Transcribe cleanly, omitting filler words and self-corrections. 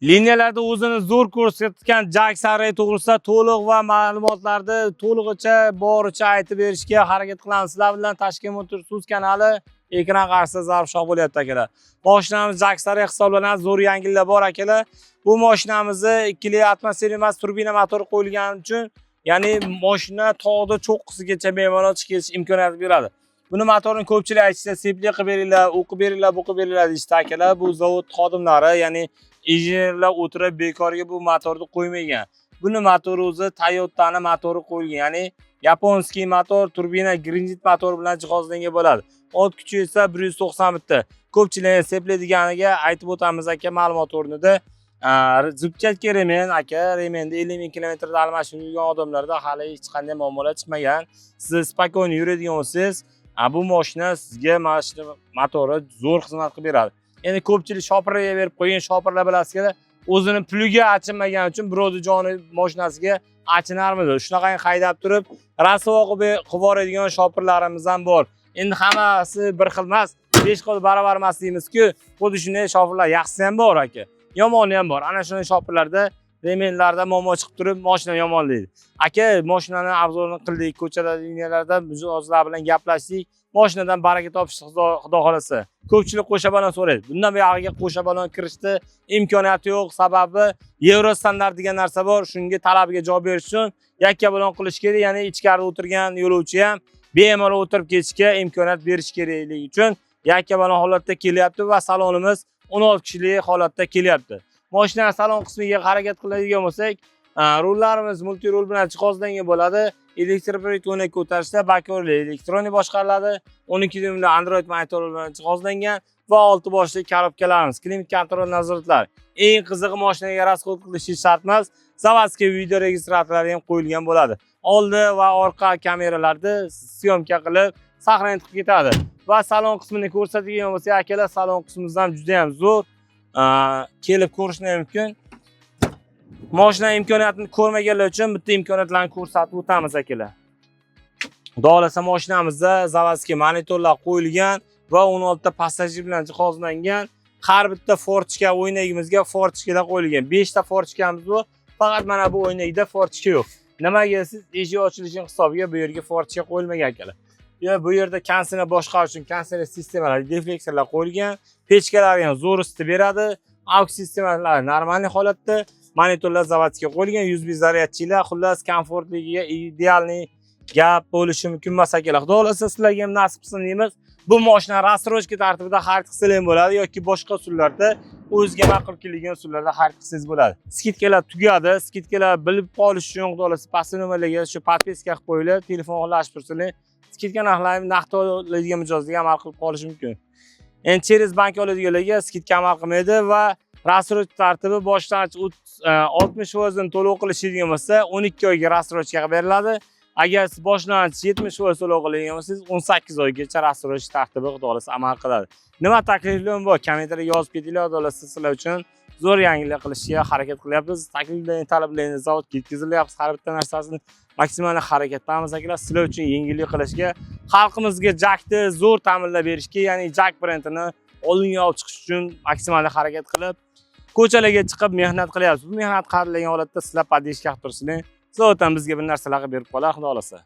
Liniyalarda o'zini zo'r ko'rsatgan jak saray to'g'risida to'liq va ma'lumotlarni to'lig'icha boricha aytib berishga harakat qilamiz. Sizlar bilan Tashkent Motors Uz kanali ekran qarshisida Zarfshoh bo'lyapti akalar. Mashinamiz jak saray hisoblanadi, zo'r yangiliklar bor akalar. Bu mashinamizni 2 li atmosfer emas, turbina motori qo'yilgani uchun, ya'ni mashina tog'da cho'qqisigacha bemalol chiqish imkoniyati beradi. Buni motorni ko'pchilik aytishsa, sepli qilib beringlar, o'qib beringlar, bu qilib beringlar deyishdi akalar. Bu zavod xodimlari, ya'ni injenerlar o'tirib bekorga bu motorni qo'ymagan. Buni motori o'zi Toyota'ning motori qo'yilgan, ya'ni yaponskiy motor, turbina granit motor bilan jihozlangan bo'ladi. Old kuchi esa 190 bitta. Ko'pchilik sepli deganiga aytib o'tamiz aka ma'lumot o'rnida. Zubchatga remen aka, remenda 50 ming kilometrda almashib yurgan odamlarda hali hech qanday muammolar chiqmagan. Siz spokon yuradigan bo'lsangiz, bu mashina sizga mashina motori zo'r xizmat qilib beradi. Endi ko'pchilik shopirga berib qo'ygan shopirlar bilasizlar, o'zini puliga achinmagani uchun birovning joni mashinasiga achinarmidi. Shunaqangi haydab turib, rasvo qilib yuboradigan shopirlarimiz ham bor. Endi hammasi bir xil emas, 5 xil baravar emas deymiz-ku, xuddi shunday shopirlar yaxshisi ham bor aka. Yomoni ham bor. Ana shunday shopirlarda remenlarda muammo chiqib turib, mashina yomonlaydi. Aka, mashinani obzorini qildik, ko'chada liniyalarda mijozlar bilan gaplashdik. Mashinadan baraka topish xudo xolasa. Ko'pchilik qo'sha balon so'raydi. Bundan buyog'iga qo'sha balon kirishdi imkoniyati yo'q, sababi Euro standart degan narsa bor. Shunga talabiga javob berish uchun yakka balon qilish kerak, ya'ni ichkarida o'tirgan yo'lovchi ham bemalol o'tirib ketishga imkoniyat berish kerakligi uchun yakka balon holatda kelyapti va salonimiz 16 kishilik holatda kelyapti. Mashina salon qismiga harakat qiladigan bo'lsak, rullarimiz multi rul bilan jihozlangan bo'ladi. Elektr privat ko'tarishda bakorli elektronik boshqariladi. 12 dyuymli Android monitor bilan jihozlangan va 6 boshli korobkalarimiz, klimat kontrol nazoratlari. Eng qizig'i mashinaga rasxod qilish shart emas, zavodskiy video registratorlari ham qo'yilgan bo'ladi. Oldi va orqa kameralarda syomka qilib saqlanib ketadi. Va salon qismini ko'rsatadigan bo'lsak, akalar, salon qismimizdan juda ham zo'r. Kelib ko'rishni mumkin. Mashina imkoniyatini ko'rmaganlar uchun bitta imkoniyatlarni ko'rsatib o'tamiz akalar. Xudo xolasa mashinamizda zavodskiy monitorlar qo'yilgan va 16 ta passajir bilan jihozlangan. Har bitta forchka o'ynagimizga forchkalar qo'yilgan. 5 ta forchkamiz bor. Faqat mana bu o'ynagida forchka yo'q. Nimaga siz eshik ochilishining hisobiga bu yerga forchka qo'yilmagan akalar. Bu yerda konsiner boshqarish uchun konsiner sistemalar, deflektorlar qo'yilgan. Pechkalar ham zo'r isitib beradi. Aux sistemalar normal holatda. Monitorlar zavodga qo'yilgan, USB zaryadchilar, xullas komfortligiga idealni gap bo'lishi mumkin emas akalar. Xudo xolasa sizlarga ham nasib qilsin deymiz. Bu mashina rasrochka tartibida xarid qilsangiz bo'ladi yoki boshqa usullarda o'zga ma'qul kelgan usullarda xarid qilsangiz bo'ladi. Skidkalar tugadi, skidkalar bilib qolish uchun xudo xolasa pastki nomerlarga shu podpiska qilib qo'yilib, telefon ulashib tursangiz, skidka narxlarini naqd oladigan mijozga amal qilib qolish mumkin. Endi через bank oladiganlarga skidka amal qilmaydi va rasroch tartibi boshlang'ich 60% ni to'lov qilishadigan bo'lsa 12 oyga rasrochga beriladi. Agar siz boshlang'ich 70% to'lov qiladigan bo'lsangiz 18 oygacha rasroch tartibi xudo xolasa amal qiladi. Nima takliflarim bor? Kommentariyga yozib ketinglar, xudo xolasa sizlar uchun zo'r yangilik qilishga harakat qilyapmiz. Takliflaringiz, talablaringiz zavodga yetkazilyapti. Har bitta narsasini maksimal harakatdamiz akalar. Sizlar uchun yengillik qilishga, xalqimizga jakni zo'r ta'minlab berishga, ya'ni jak brendini oldinga olib chiqish uchun maksimal harakat qilib ko'chalarga chiqib mehnat qilyapsiz. Bu mehnat qadrlagan holatda sizlar podishka qilib tursinlar. Zavoddan bizga bir narsalar qilib berib qolar, xudo xolasa.